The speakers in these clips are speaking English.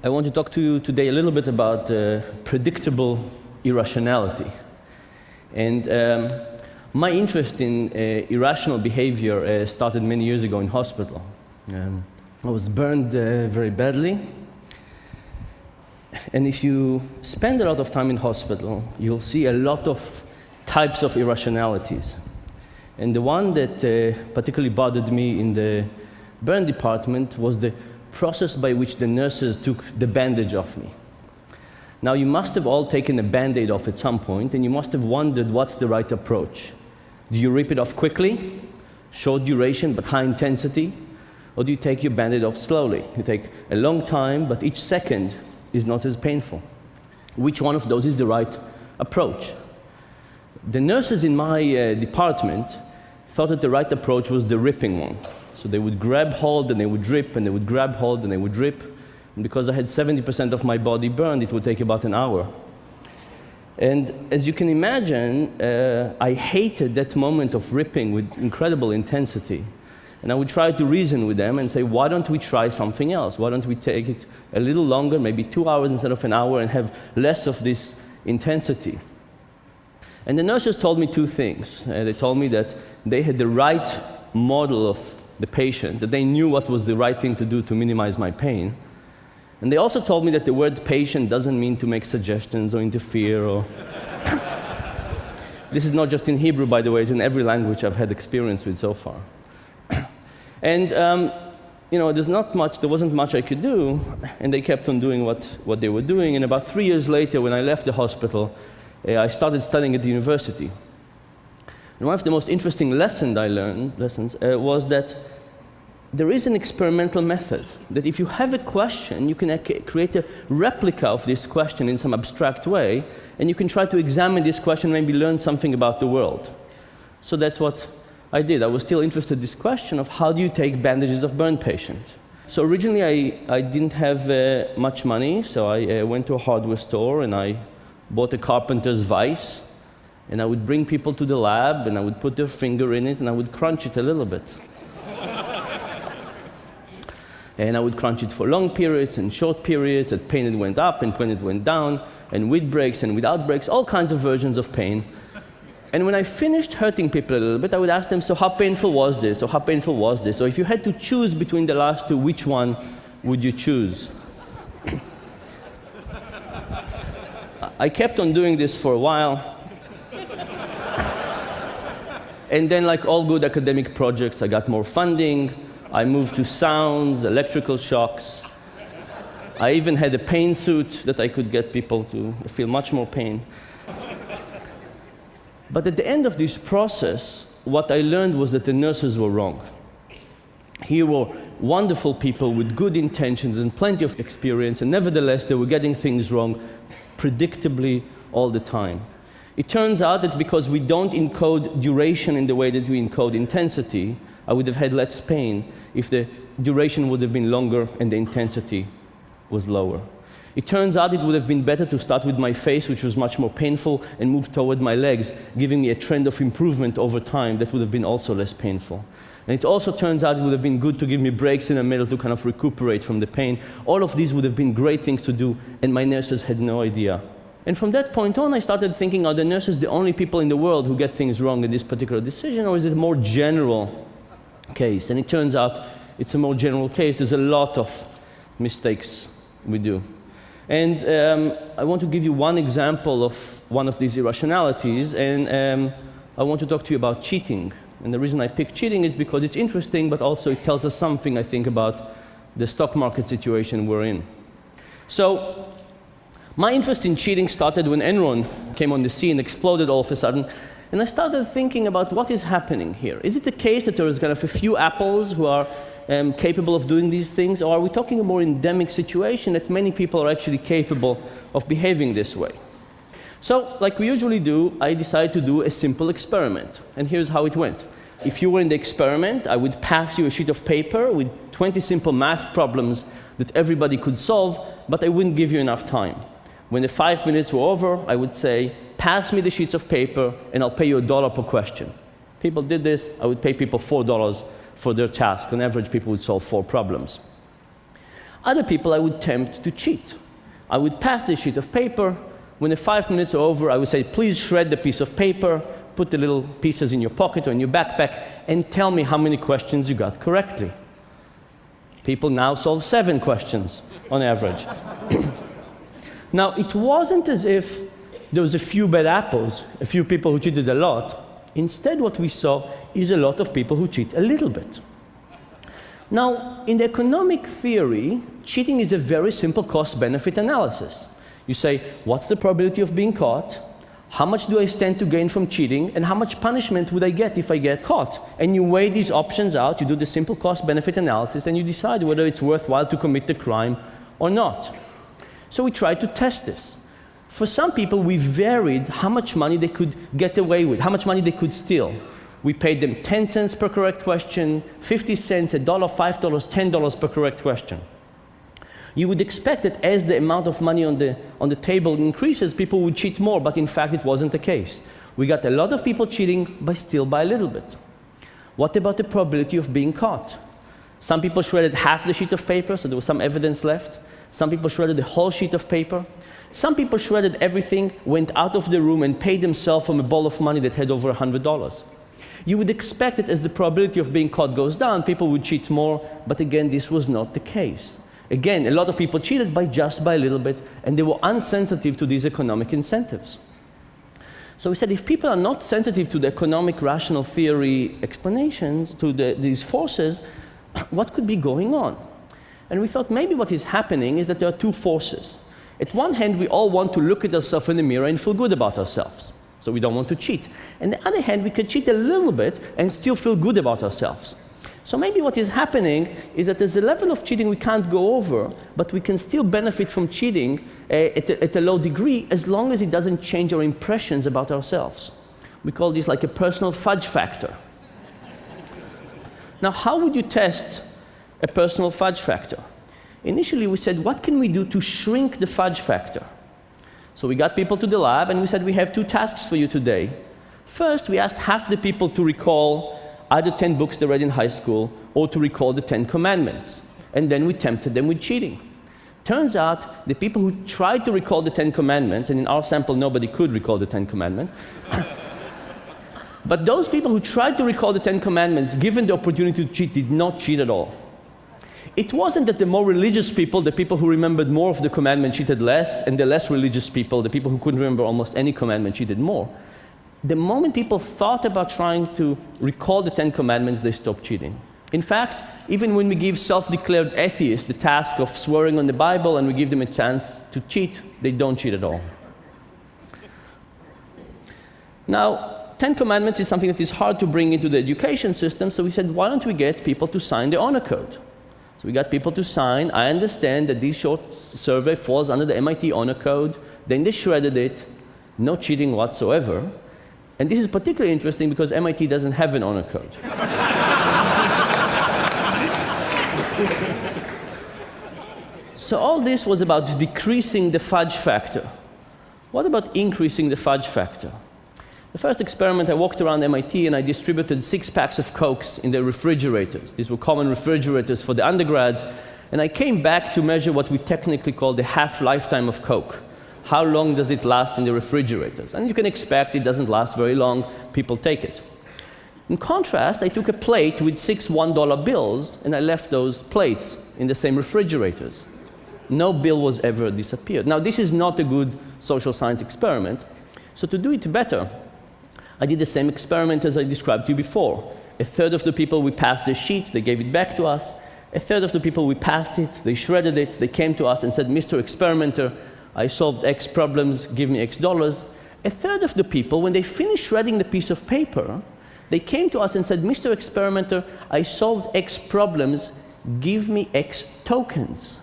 I want to talk to you today a little bit about predictable irrationality. And my interest in irrational behavior started many years ago in hospital. I was burned very badly. And if you spend a lot of time in hospital, you'll see a lot of types of irrationalities. And the one that particularly bothered me in the burn department was the process by which the nurses took the bandage off me. Now, you must have all taken a Band-Aid off at some point, and you must have wondered what's the right approach. Do you rip it off quickly, short duration but high intensity, or do you take your Band-Aid off slowly? You take a long time, but each second is not as painful. Which one of those is the right approach? The nurses in my department thought that the right approach was the ripping one. So they would grab hold, and they would rip, and they would grab hold, and they would rip. And because I had 70% of my body burned, it would take about an hour. And as you can imagine, I hated that moment of ripping with incredible intensity. And I would try to reason with them and say, why don't we try something else? Why don't we take it a little longer, maybe 2 hours instead of an hour, and have less of this intensity? And the nurses told me two things. They told me that they had the right model of the patient, that they knew what was the right thing to do to minimize my pain. And they also told me that the word patient doesn't mean to make suggestions or interfere or... This is not just in Hebrew, by the way, it's in every language I've had experience with so far. And you know, there wasn't much I could do, and they kept on doing what they were doing. And about 3 years later, when I left the hospital, I started studying at the university. And one of the most interesting lessons I learned was that there is an experimental method, that if you have a question, you can create a replica of this question in some abstract way, and you can try to examine this question and maybe learn something about the world. So that's what I did. I was still interested in this question of how do you take bandages of burn patients. So originally I didn't have much money, so I went to a hardware store and I bought a carpenter's vise, and I would bring people to the lab, and I would put their finger in it, and I would crunch it a little bit. And I would crunch it for long periods and short periods, at pain it went up and when it went down, and with breaks and without breaks, all kinds of versions of pain. And when I finished hurting people a little bit, I would ask them, so how painful was this? Or how painful was this? Or if you had to choose between the last two, which one would you choose? I kept on doing this for a while. And then, like all good academic projects, I got more funding. I moved to sounds, electrical shocks. I even had a pain suit that I could get people to feel much more pain. But at the end of this process, what I learned was that the nurses were wrong. Here were wonderful people with good intentions and plenty of experience, and nevertheless, they were getting things wrong predictably all the time. It turns out that because we don't encode duration in the way that we encode intensity, I would have had less pain if the duration would have been longer and the intensity was lower. It turns out it would have been better to start with my face, which was much more painful, and move toward my legs, giving me a trend of improvement over time that would have been also less painful. And it also turns out it would have been good to give me breaks in the middle to kind of recuperate from the pain. All of these would have been great things to do, and my nurses had no idea. And from that point on, I started thinking, are the nurses the only people in the world who get things wrong in this particular decision, or is it a more general case? And it turns out it's a more general case. There's a lot of mistakes we do. And I want to give you one example of one of these irrationalities, and I want to talk to you about cheating. And the reason I picked cheating is because it's interesting, but also it tells us something, I think, about the stock market situation we're in. So my interest in cheating started when Enron came on the scene, exploded all of a sudden, and I started thinking about what is happening here. Is it the case that there is kind of a few apples who are capable of doing these things, or are we talking a more endemic situation that many people are actually capable of behaving this way? So, like we usually do, I decided to do a simple experiment, and here's how it went. If you were in the experiment, I would pass you a sheet of paper with 20 simple math problems that everybody could solve, but I wouldn't give you enough time. When the 5 minutes were over, I would say, pass me the sheets of paper, and I'll pay you $1 per question. People did this. I would pay people $4 for their task. On average, people would solve 4 problems. Other people I would tempt to cheat. I would pass the sheet of paper. When the 5 minutes are over, I would say, please shred the piece of paper, put the little pieces in your pocket or in your backpack, and tell me how many questions you got correctly. People now solve 7 questions on average. Now, it wasn't as if there was a few bad apples, a few people who cheated a lot. Instead, what we saw is a lot of people who cheat a little bit. Now, in the economic theory, cheating is a very simple cost-benefit analysis. You say, what's the probability of being caught? How much do I stand to gain from cheating? And how much punishment would I get if I get caught? And you weigh these options out, you do the simple cost-benefit analysis, and you decide whether it's worthwhile to commit the crime or not. So we tried to test this. For some people, we varied how much money they could get away with, how much money they could steal. We paid them 10 cents per correct question, 50 cents, $1, $5, $10 per correct question. You would expect that as the amount of money on the table increases, people would cheat more, but in fact, it wasn't the case. We got a lot of people cheating, but still by a little bit. What about the probability of being caught? Some people shredded half the sheet of paper, so there was some evidence left. Some people shredded the whole sheet of paper. Some people shredded everything, went out of the room, and paid themselves from a ball of money that had over $100. You would expect that as the probability of being caught goes down, people would cheat more, but again, this was not the case. Again, a lot of people cheated just by a little bit, and they were unsensitive to these economic incentives. So we said, if people are not sensitive to the economic rational theory explanations, to these forces, what could be going on? And we thought maybe what is happening is that there are 2 forces. At one hand, we all want to look at ourselves in the mirror and feel good about ourselves. So we don't want to cheat. On the other hand, we could cheat a little bit and still feel good about ourselves. So maybe what is happening is that there's a level of cheating we can't go over, but we can still benefit from cheating at a low degree as long as it doesn't change our impressions about ourselves. We call this like a personal fudge factor. Now, how would you test a personal fudge factor? Initially, we said, what can we do to shrink the fudge factor? So we got people to the lab, and we said, we have 2 tasks for you today. First, we asked half the people to recall either 10 books they read in high school or to recall the 10 commandments. And then we tempted them with cheating. Turns out the people who tried to recall the 10 commandments, and in our sample nobody could recall the 10 commandments, but those people who tried to recall the 10 commandments, given the opportunity to cheat, did not cheat at all. It wasn't that the more religious people, the people who remembered more of the commandment, cheated less, and the less religious people, the people who couldn't remember almost any commandment, cheated more. The moment people thought about trying to recall the 10 commandments, they stopped cheating. In fact, even when we give self-declared atheists the task of swearing on the Bible and we give them a chance to cheat, they don't cheat at all. Now, 10 commandments is something that is hard to bring into the education system, so we said, why don't we get people to sign the honor code? So we got people to sign. I understand that this short survey falls under the MIT honor code. Then they shredded it, no cheating whatsoever. And this is particularly interesting because MIT doesn't have an honor code. So all this was about decreasing the fudge factor. What about increasing the fudge factor? The first experiment, I walked around MIT and I distributed 6 packs of Cokes in the refrigerators. These were common refrigerators for the undergrads. And I came back to measure what we technically call the half-lifetime of Coke. How long does it last in the refrigerators? And you can expect it doesn't last very long. People take it. In contrast, I took a plate with 6 $1 bills, and I left those plates in the same refrigerators. No bill was ever disappeared. Now, this is not a good social science experiment. So to do it better, I did the same experiment as I described to you before. 1/3 of the people, we passed the sheet, they gave it back to us. 1/3 of the people, we passed it, they shredded it, they came to us and said, Mr. Experimenter, I solved X problems, give me X dollars. 1/3 of the people, when they finished shredding the piece of paper, they came to us and said, Mr. Experimenter, I solved X problems, give me X tokens.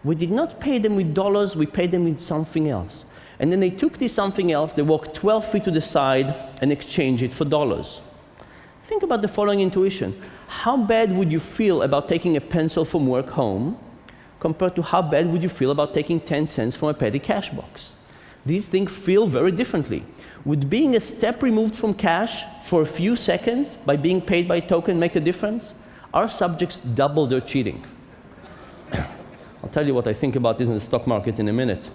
We did not pay them with dollars, we paid them with something else. And then they took this something else, they walked 12 feet to the side and exchanged it for dollars. Think about the following intuition. How bad would you feel about taking a pencil from work home compared to how bad would you feel about taking 10 cents from a petty cash box? These things feel very differently. Would being a step removed from cash for a few seconds by being paid by a token make a difference? Our subjects double their cheating. I'll tell you what I think about this in the stock market in a minute.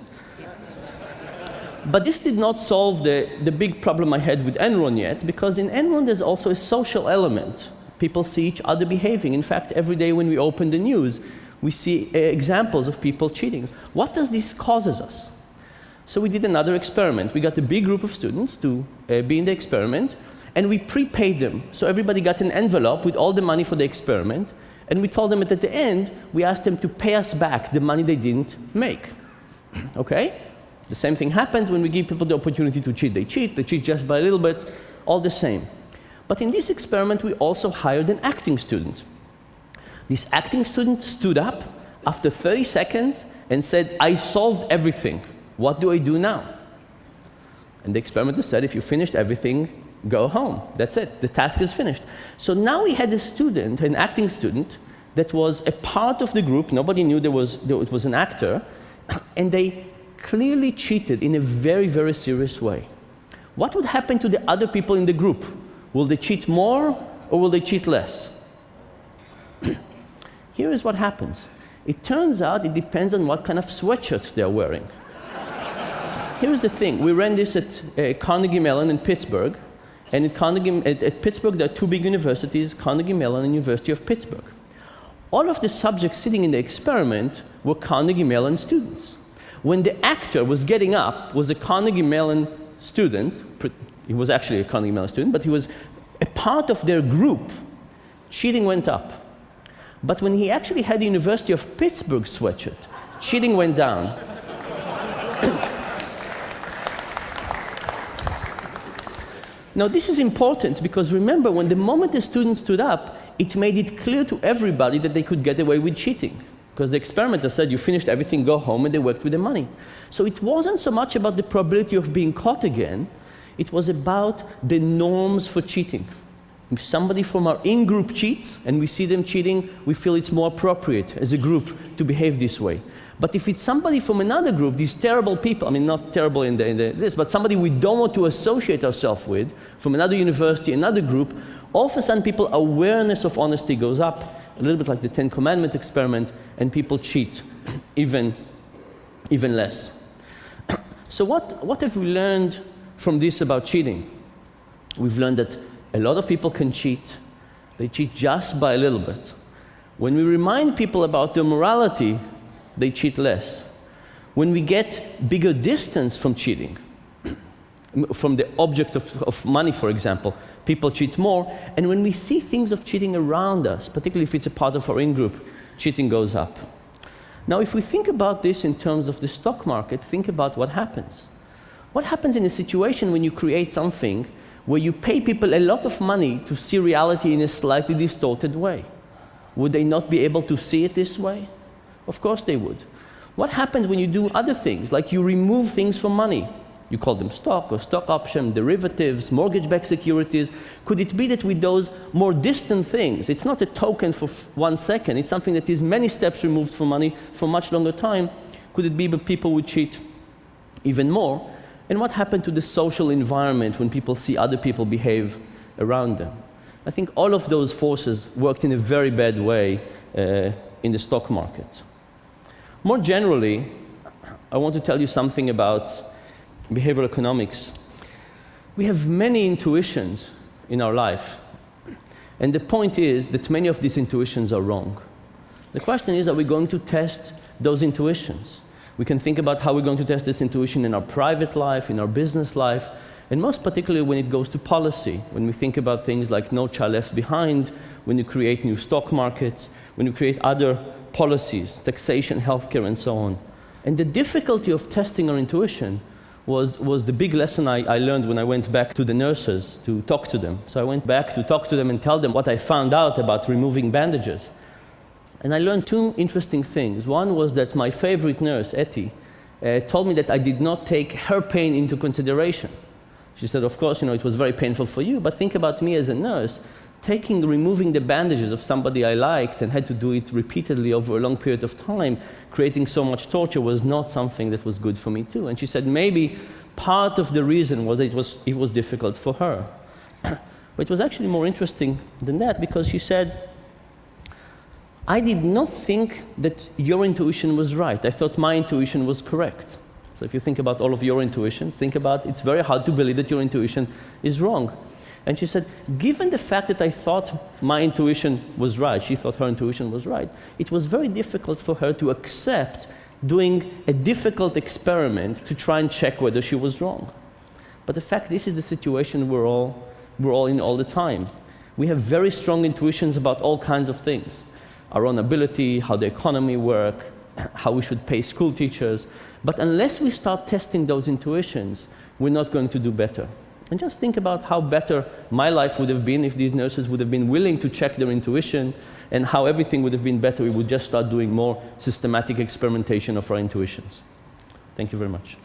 But this did not solve the big problem I had with Enron yet, because in Enron there's also a social element. People see each other behaving. In fact, every day when we open the news, we see examples of people cheating. What does this causes us? So we did another experiment. We got a big group of students to be in the experiment, and we prepaid them. So everybody got an envelope with all the money for the experiment, and we told them that at the end, we asked them to pay us back the money they didn't make. Okay? The same thing happens when we give people the opportunity to cheat. They cheat just by a little bit, all the same. But in this experiment, we also hired an acting student. This acting student stood up after 30 seconds and said, I solved everything. What do I do now? And the experimenter said, if you finished everything, go home. That's it. The task is finished. So now we had a student, an acting student, that was a part of the group. Nobody knew it was an actor. And they clearly cheated in a very, very serious way. What would happen to the other people in the group? Will they cheat more or will they cheat less? Here is what happens. It turns out it depends on what kind of sweatshirt they're wearing. Here's the thing. We ran this at Carnegie Mellon in Pittsburgh. And at Pittsburgh, there are two big universities, Carnegie Mellon and University of Pittsburgh. All of the subjects sitting in the experiment were Carnegie Mellon students. When the actor was getting up, was a Carnegie Mellon student. He was actually a Carnegie Mellon student, but he was a part of their group. Cheating went up. But when he actually had the University of Pittsburgh sweatshirt, cheating went down. Now, this is important because remember, when the moment the student stood up, it made it clear to everybody that they could get away with cheating. Because the experimenter said, you finished everything, go home, and they worked with the money. So it wasn't so much about the probability of being caught again, it was about the norms for cheating. If somebody from our in-group cheats, and we see them cheating, we feel it's more appropriate as a group to behave this way. But if it's somebody from another group, these terrible people, I mean, not terrible in this, but somebody we don't want to associate ourselves with, from another university, another group, all of a sudden people's awareness of honesty goes up, a little bit like the Ten Commandments experiment, and people cheat even less. So what have we learned from this about cheating? We've learned that a lot of people can cheat. They cheat just by a little bit. When we remind people about their morality, they cheat less. When we get bigger distance from cheating, from the object of money, for example, people cheat more. And when we see things of cheating around us, particularly if it's a part of our in-group, cheating goes up. Now, if we think about this in terms of the stock market, think about what happens. What happens in a situation when you create something where you pay people a lot of money to see reality in a slightly distorted way? Would they not be able to see it this way? Of course they would. What happens when you do other things, like you remove things from money? You call them stock or stock option, derivatives, mortgage-backed securities. Could it be that with those more distant things, it's not a token for 1 second, it's something that is many steps removed from money for a much longer time? Could it be that people would cheat even more? And what happened to the social environment when people see other people behave around them? I think all of those forces worked in a very bad way in the stock market. More generally, I want to tell you something about behavioral economics. We have many intuitions in our life, and the point is that many of these intuitions are wrong. The question is, are we going to test those intuitions? We can think about how we're going to test this intuition in our private life, in our business life, and most particularly when it goes to policy, when we think about things like No Child Left Behind, when you create new stock markets, when you create other policies, taxation, healthcare, and so on. And the difficulty of testing our intuition was the big lesson I learned when I went back to the nurses to talk to them. So I went back to talk to them and tell them what I found out about removing bandages. And I learned two interesting things. One was that my favorite nurse, Etty, told me that I did not take her pain into consideration. She said, of course, it was very painful for you, but think about me as a nurse. Removing the bandages of somebody I liked and had to do it repeatedly over a long period of time, creating so much torture, was not something that was good for me too. And she said maybe part of the reason was that it was difficult for her. But it was actually more interesting than that, because she said, I did not think that your intuition was right. I thought my intuition was correct. So if you think about all of your intuitions, think about it's very hard to believe that your intuition is wrong. And she said, given the fact that I thought my intuition was right, she thought her intuition was right, it was very difficult for her to accept doing a difficult experiment to try and check whether she was wrong. But the fact this is the situation we're all in all the time. We have very strong intuitions about all kinds of things. Our own ability, how the economy works, how we should pay school teachers. But unless we start testing those intuitions, we're not going to do better. And just think about how better my life would have been if these nurses would have been willing to check their intuition, and how everything would have been better. We would just start doing more systematic experimentation of our intuitions. Thank you very much.